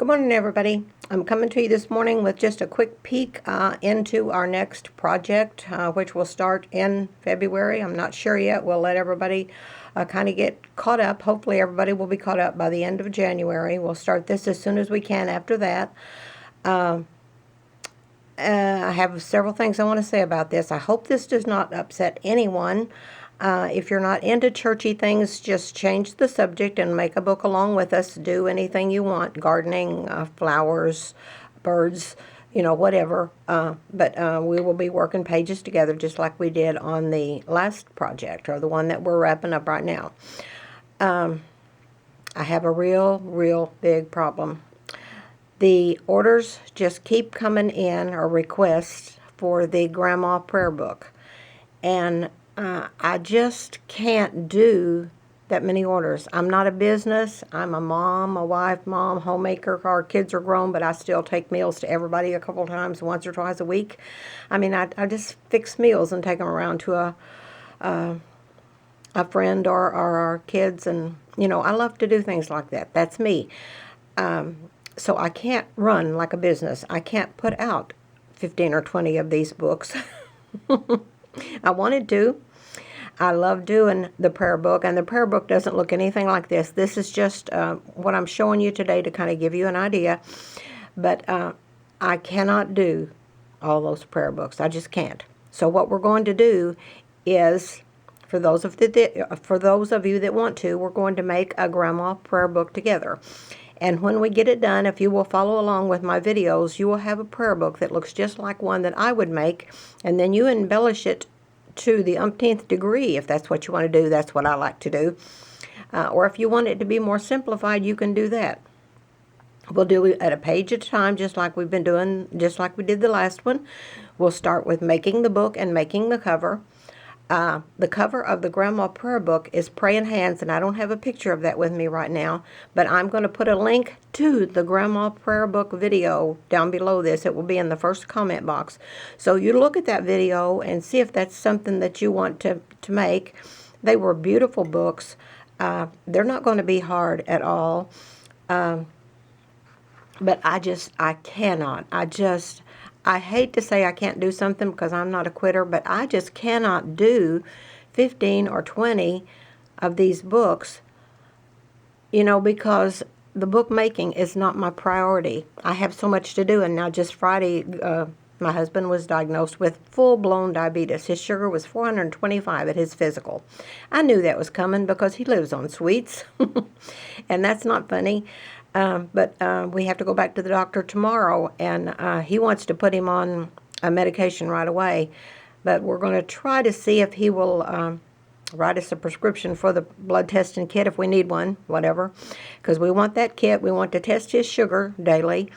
Good morning, everybody. I'm coming to you this morning with just a quick peek into our next project, which will start in February. I'm not sure yet. We'll let everybody kind of get caught up. Hopefully, everybody will be caught up by the end of January. We'll start this as soon as we can after that. I have several things I want to say about this. I hope this does not upset anyone. If you're not into churchy things, just change the subject and make a book along with us. Do anything you want, gardening, flowers, birds, whatever. But we will be working pages together just like we did on the last project, or the one that we're wrapping up right now. I have a real big problem. The orders just keep coming in, or requests for the Grandma Prayer Book. And I just can't do that many orders. I'm not a business. I'm a mom, a wife, mom, homemaker. Our kids are grown, but I still take meals to everybody a couple times, once or twice a week. I mean, I just fix meals and take them around to a friend or our kids. And, I love to do things like that. That's me. So I can't run like a business. I can't put out 15 or 20 of these books. I wanted to. I love doing the prayer book, and the prayer book doesn't look anything like this. This is just what I'm showing you today to kind of give you an idea. But I cannot do all those prayer books. I just can't. So what we're going to do is, for those of you that want to, we're going to make a Grandma Prayer Book together. And when we get it done, if you will follow along with my videos, you will have a prayer book that looks just like one that I would make, and then you embellish it to the umpteenth degree. If that's what you want to do, that's what I like to do. Or if you want it to be more simplified, you can do that. We'll do it at a page at a time, just like we've been doing, just like we did the last one. We'll start with making the book and making the cover. The cover of the Grandma Prayer Book is praying hands, and I don't have a picture of that with me right now, but I'm going to put a link to the Grandma Prayer Book video down below this. It will be in the first comment box. So you look at that video and see if that's something that you want to make. They were beautiful books. They're not going to be hard at all. But I cannot. I hate to say I can't do something because I'm not a quitter, but I just cannot do 15 or 20 of these books, because the book making is not my priority. I have so much to do, and now just Friday, my husband was diagnosed with full-blown diabetes. His sugar was 425 at his physical. I knew that was coming because he lives on sweets, and that's not funny. But we have to go back to the doctor tomorrow, and he wants to put him on a medication right away. But we're going to try to see if he will write us a prescription for the blood testing kit if we need one, whatever. Because we want that kit. We want to test his sugar daily.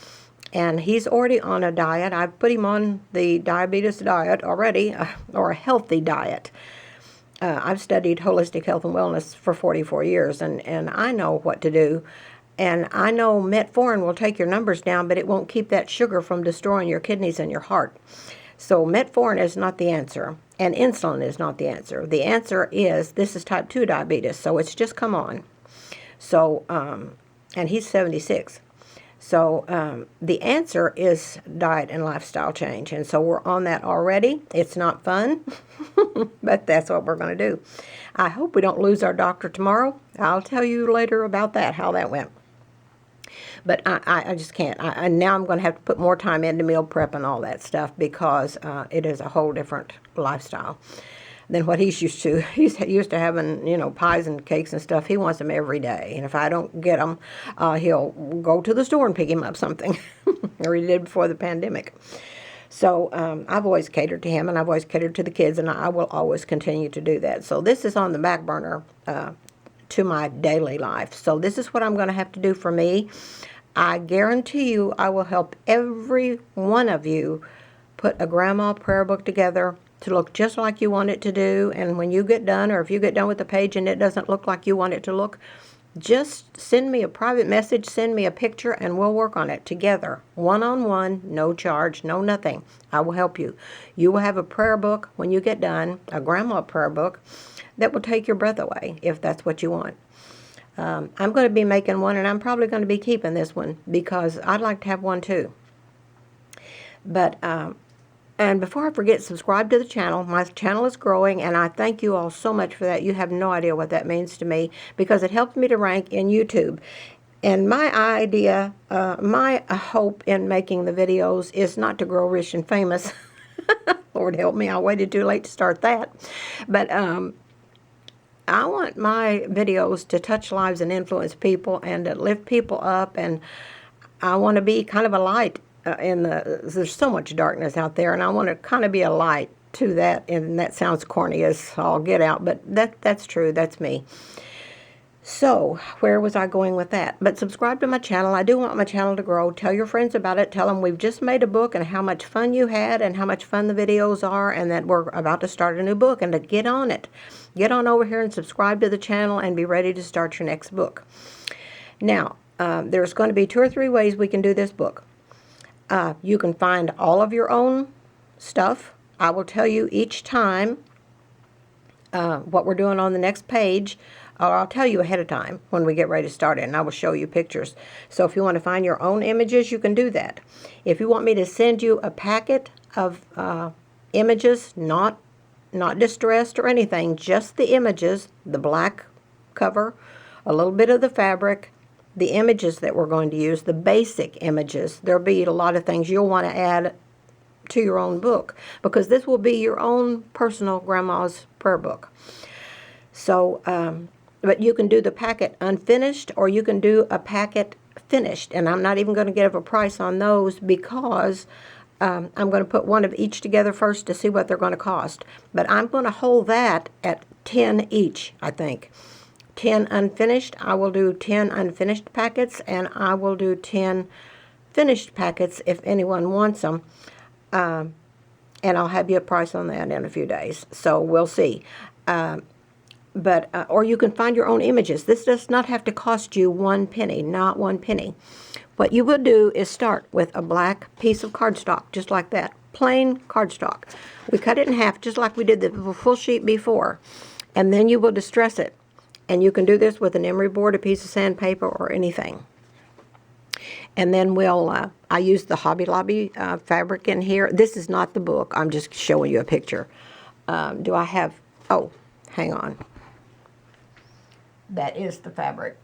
And he's already on a diet. I've put him on the diabetes diet already, or a healthy diet. I've studied holistic health and wellness for 44 years, and I know what to do. And I know metformin will take your numbers down, but it won't keep that sugar from destroying your kidneys and your heart. So metformin is not the answer, and insulin is not the answer. The answer is, this is type 2 diabetes, so it's just come on. So, and he's 76. So the answer is diet and lifestyle change, and so we're on that already. It's not fun, but that's what we're going to do. I hope we don't lose our doctor tomorrow. I'll tell you later about that, how that went. But I just can't. Now I'm going to have to put more time into meal prep and all that stuff, because it is a whole different lifestyle than what he's used to. He's used to having, pies and cakes and stuff. He wants them every day. And if I don't get them, he'll go to the store and pick him up something, or he did before the pandemic. So I've always catered to him, and I've always catered to the kids, and I will always continue to do that. So this is on the back burner to my daily life. So this is what I'm going to have to do for me. I guarantee you I will help every one of you put a Grandma Prayer Book together to look just like you want it to do. And when you get done, or if you get done with the page and it doesn't look like you want it to look, just send me a private message, send me a picture, and we'll work on it together. One-on-one, no charge, no nothing. I will help you. You will have a prayer book when you get done, a Grandma Prayer Book, that will take your breath away if that's what you want. I'm going to be making one, and I'm probably going to be keeping this one because I'd like to have one too. But, and before I forget, subscribe to the channel. My channel is growing, and I thank you all so much for that. You have no idea what that means to me because it helps me to rank in YouTube. And my idea, my hope in making the videos is not to grow rich and famous. Lord help me, I waited too late to start that. But I want my videos to touch lives and influence people and to lift people up. And I want to be kind of a light there's so much darkness out there, and I want to kind of be a light to that. And that sounds corny as all get out, but that's true. That's me. So, where was I going with that? But subscribe to my channel. I do want my channel to grow. Tell your friends about it. Tell them we've just made a book and how much fun you had and how much fun the videos are and that we're about to start a new book and to get on it. Get on over here and subscribe to the channel and be ready to start your next book. Now, there's going to be 2 or 3 ways we can do this book. You can find all of your own stuff. I will tell you each time what we're doing on the next page. I'll tell you ahead of time when we get ready to start it, and I will show you pictures. So if you want to find your own images, you can do that. If you want me to send you a packet of images, not distressed or anything, just the images, the black cover, a little bit of the fabric, the images that we're going to use, the basic images. There'll be a lot of things you'll want to add to your own book because this will be your own personal grandma's prayer book. So, but you can do the packet unfinished or you can do a packet finished. And I'm not even going to give a price on those because I'm going to put one of each together first to see what they're going to cost. But I'm going to hold that at 10 each, I think. 10 unfinished. I will do 10 unfinished packets, and I will do 10 finished packets if anyone wants them. And I'll have you a price on that in a few days. So we'll see. Or you can find your own images. This does not have to cost you 1 penny, not 1 penny. What you will do is start with a black piece of cardstock, just like that, plain cardstock. We cut it in half, just like we did the full sheet before, and then you will distress it. And you can do this with an emery board, a piece of sandpaper, or anything. And then I use the Hobby Lobby fabric in here. This is not the book. I'm just showing you a picture. Do I have, oh, hang on. That is the fabric.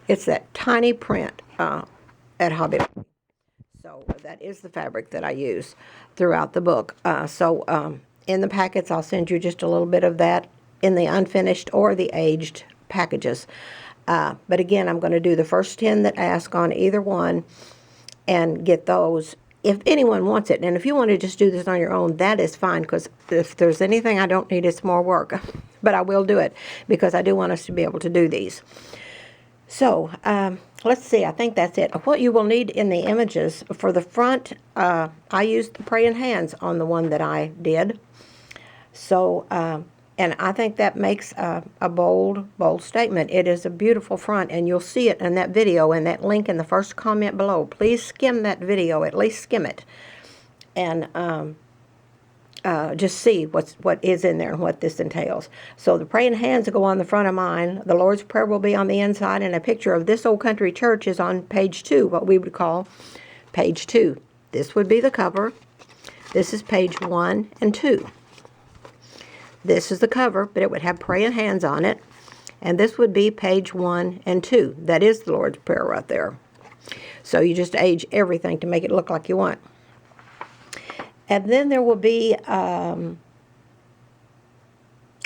It's that tiny print at Hobby Lobby. So that is the fabric that I use throughout the book. In the packets, I'll send you just a little bit of that in the unfinished or the aged packages. But again, I'm going to do the first 10 that ask on either one and get those if anyone wants it. And if you want to just do this on your own, that is fine, because if there's anything I don't need, it's more work. But I will do it because I do want us to be able to do these. So let's see, I think that's it. What you will need in the images for the front, I used the praying hands on the one that I did. So, and I think that makes a bold statement. It is a beautiful front, and you'll see it in that video and that link in the first comment below. Please skim that video, at least skim it, and just see what is in there and what this entails. So the praying hands go on the front of mine. The Lord's Prayer will be on the inside, and a picture of this old country church is on page 2, what we would call page 2. This would be the cover. This is page 1 and 2. This is the cover, but it would have praying hands on it. And this would be page 1 and 2. That is the Lord's Prayer right there. So you just age everything to make it look like you want. And then there will be, the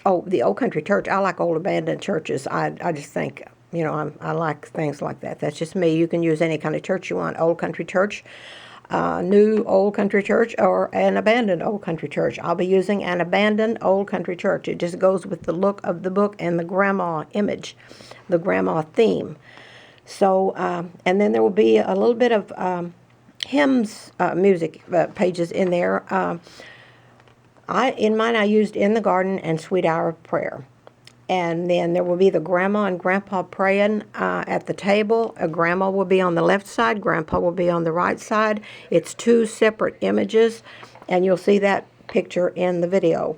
old country church. I like old abandoned churches. I just think, I like things like that. That's just me. You can use any kind of church you want. Old country church. New old country church, or an abandoned old country church. I'll be using an abandoned old country church. It just goes with the look of the book and the grandma image, the grandma theme. So, and then there will be a little bit of hymns, music pages in there. In mine I used In the Garden and Sweet Hour of Prayer. And then there will be the grandma and grandpa praying at the table. Grandma will be on the left side. Grandpa will be on the right side. It's 2 separate images, and you'll see that picture in the video.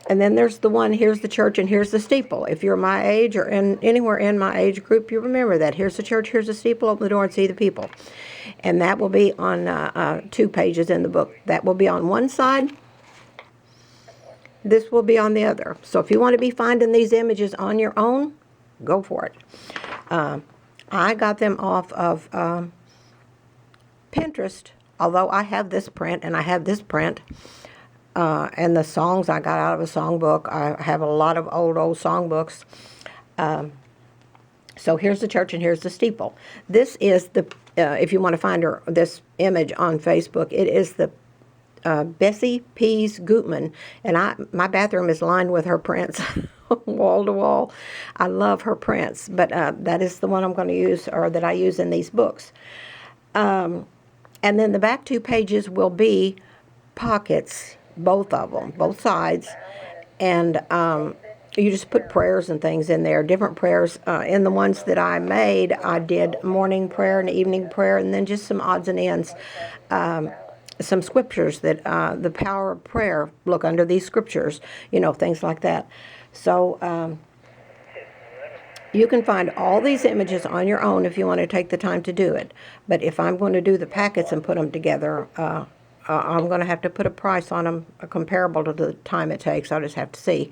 And then there's the one, here's the church and here's the steeple. If you're my age or anywhere in my age group, you remember that. Here's the church, here's the steeple, open the door and see the people. And that will be on 2 pages in the book. That will be on one side. This will be on the other. So if you want to be finding these images on your own, go for it. I got them off of Pinterest, although I have this print and I have this print. And the songs I got out of a songbook. I have a lot of old songbooks. So here's the church and here's the steeple. This is the, if you want to find this image on Facebook, it is the Bessie Pease Gutman. And my bathroom is lined with her prints, wall to wall. I love her prints, but that is the one I'm going to use, or that I use in these books. And then the back 2 pages will be pockets, both of them, both sides, and you just put prayers and things in there, different prayers. In the ones that I made, I did morning prayer and evening prayer, and then just some odds and ends, some scriptures that the power of prayer, look under these scriptures, things like that. So you can find all these images on your own if you want to take the time to do it. But if I'm going to do the packets and put them together, I'm going to have to put a price on them comparable to the time it takes. I'll just have to see.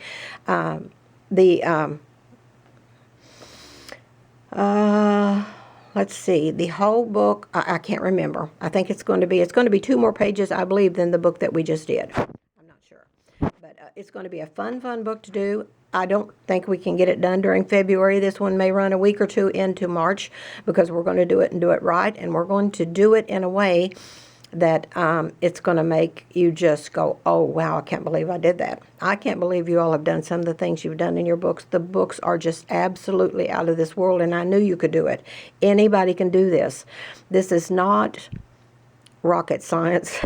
Let's see, the whole book, I can't remember. I think it's going to be 2 more pages, I believe, than the book that we just did. I'm not sure. But it's going to be a fun book to do. I don't think we can get it done during February. This one may run a week or 2 into March, because we're going to do it and do it right. And we're going to do it in a way that it's going to make you just go, oh, wow, I can't believe I did that. I can't believe you all have done some of the things you've done in your books. The books are just absolutely out of this world, and I knew you could do it. Anybody can do this. This is not rocket science.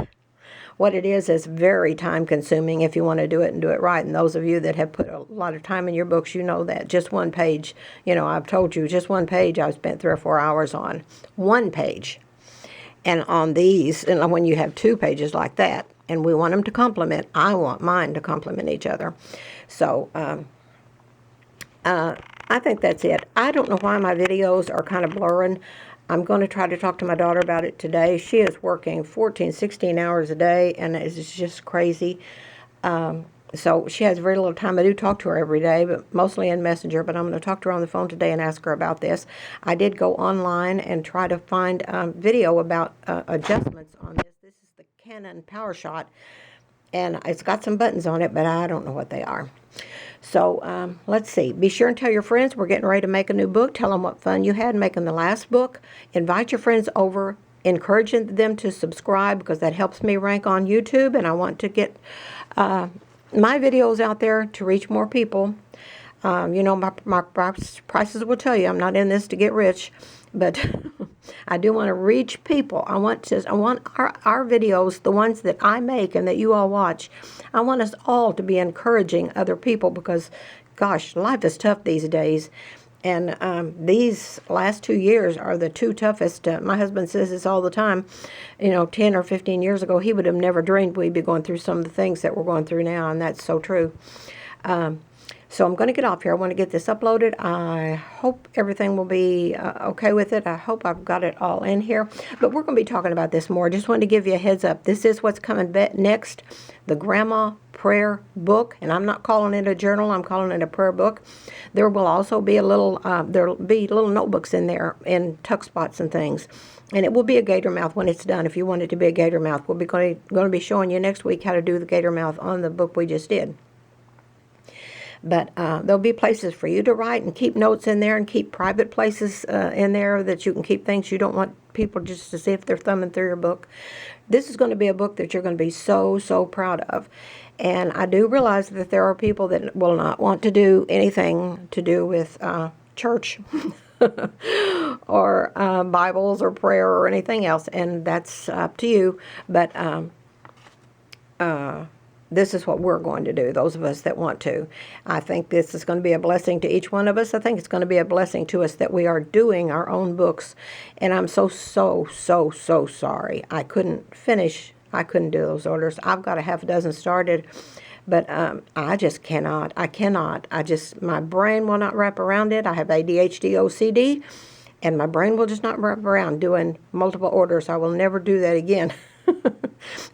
What it is very time-consuming if you want to do it and do it right. And those of you that have put a lot of time in your books, you know that. Just one page, I've told you, just one page I've spent 3 or 4 hours on. One page. And on these, and when you have 2 pages like that, and we want them to complement, I want mine to complement each other. So I think that's it. I don't know why my videos are kind of blurring. I'm going to try to talk to my daughter about it today. She is working 14, 16 hours a day, and it's just crazy. So she has very little time. I do talk to her every day, but mostly in Messenger. But I'm going to talk to her on the phone today and ask her about this. I did go online and try to find video about adjustments on this. This is the Canon PowerShot, and it's got some buttons on it, but I don't know what they are. So let's see. Be sure and tell your friends we're getting ready to make a new book. Tell them what fun you had making the last book. Invite your friends over. Encouraging them to subscribe, because that helps me rank on YouTube, and I want to get my videos out there to reach more people. My prices will tell you I'm not in this to get rich, but I do want to reach people. I want our videos, the ones that I make and that you all watch, I want us all to be encouraging other people, because, gosh, life is tough these days. And these last 2 years are the 2 toughest. My husband says this all the time. 10 or 15 years ago, he would have never dreamed we'd be going through some of the things that we're going through now, and that's so true. So I'm going to get off here. I want to get this uploaded. I hope everything will be okay with it. I hope I've got it all in here. But we're going to be talking about this more. Just wanted to give you a heads up. This is what's coming next, the Grandma Prayer Book. And I'm not calling it a journal. I'm calling it a prayer book. There will also be there'll be little notebooks in there in tuck spots and things. And it will be a gator mouth when it's done. If you want it to be a gator mouth, we'll be going to be showing you next week how to do the gator mouth on the book we just did. But there'll be places for you to write and keep notes in there, and keep private places in there that you can keep things you don't want people just to see if they're thumbing through your book. This is going to be a book that you're going to be so, so proud of. And I do realize that there are people that will not want to do anything to do with church or Bibles or prayer or anything else, and that's up to you. But this is what we're going to do, those of us that want to. I think this is going to be a blessing to each one of us. I think it's going to be a blessing to us that we are doing our own books. And I'm so sorry. I couldn't do those orders. I've got a half a dozen started, But I just cannot. I cannot. My brain will not wrap around it. I have ADHD, OCD, and my brain will just not wrap around doing multiple orders. I will never do that again.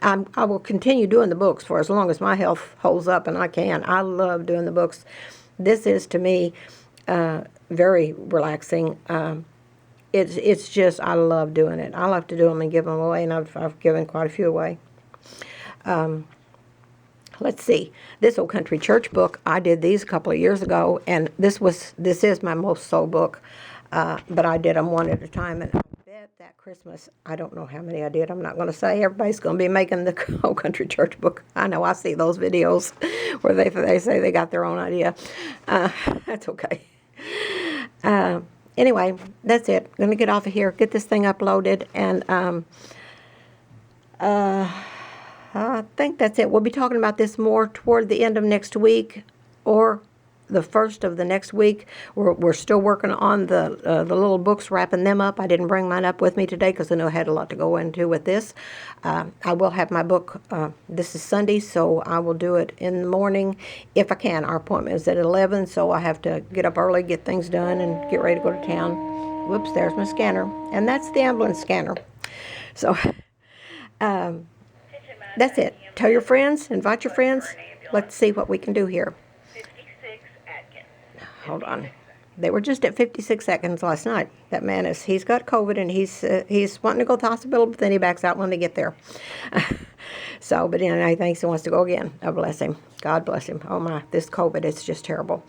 I will continue doing the books for as long as my health holds up and I can. I love doing the books. This is, to me, very relaxing. It's just, I love doing it. I love to do them and give them away, and I've given quite a few away. Let's see. This Old Country Church book, I did these a couple of years ago, and this is my most sold book, but I did them one at a time, and I bet that Christmas, I don't know how many I did. I'm not going to say. Everybody's going to be making the Old Country Church book. I know. I see those videos where they say they got their own idea. That's okay. Anyway, that's it. I'm going to get off of here, get this thing uploaded, and I think that's it. We'll be talking about this more toward the end of next week or the first of the next week. We're still working on the little books, wrapping them up. I didn't bring mine up with me today because I know I had a lot to go into with this. I will have my book. This is Sunday, so I will do it in the morning if I can. Our appointment is at 11, so I have to get up early, get things done, and get ready to go to town. Whoops, there's my scanner. And that's the ambulance scanner. So that's it. Tell your friends, invite your friends. Let's see what we can do here. Hold on. They were just at 56 seconds last night. That man he's got COVID, and he's wanting to go to the hospital, but then he backs out when they get there. So, but anyway, he thinks he wants to go again. Oh, bless him. God bless him. Oh my, this COVID, it's just terrible.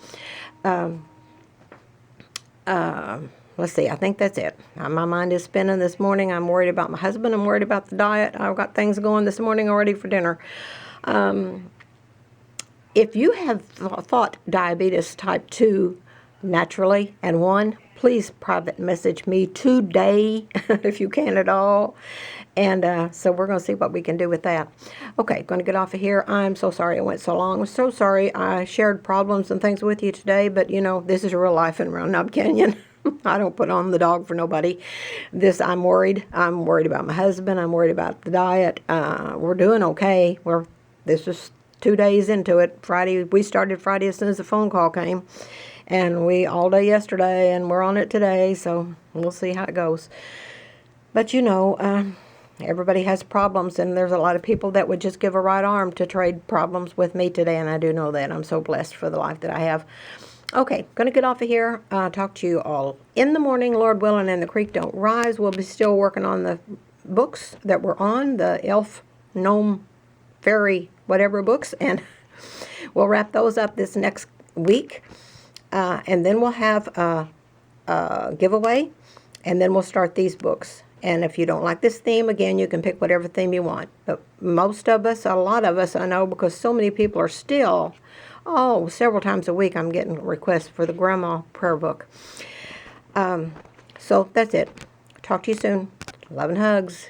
Let's see, I think that's it. My mind is spinning this morning. I'm worried about my husband. I'm worried about the diet. I've got things going this morning already for dinner. If you have thought diabetes type 2 naturally and 1, please private message me today if you can at all. And so we're going to see what we can do with that. Okay, going to get off of here. I'm so sorry it went so long. I'm so sorry I shared problems and things with you today, but you know, this is real life in Round Knob Canyon. I don't put on the dog for nobody. I'm worried. I'm worried about my husband. I'm worried about the diet. We're doing okay. This is 2 days into it. We started Friday as soon as the phone call came. And we all day yesterday, and we're on it today, so we'll see how it goes. But you know, everybody has problems, and there's a lot of people that would just give a right arm to trade problems with me today, and I do know that. I'm so blessed for the life that I have. Okay, going to get off of here. Talk to you all in the morning, Lord willing, and the creek don't rise. We'll be still working on the books that we're on, the elf, gnome, fairy, whatever books, and we'll wrap those up this next week. And then we'll have a giveaway, and then we'll start these books. And if you don't like this theme, again, you can pick whatever theme you want. But most of us, a lot of us, I know, because so many people are still, several times a week I'm getting requests for the Grandma Prayer Book. So that's it. Talk to you soon. Love and hugs.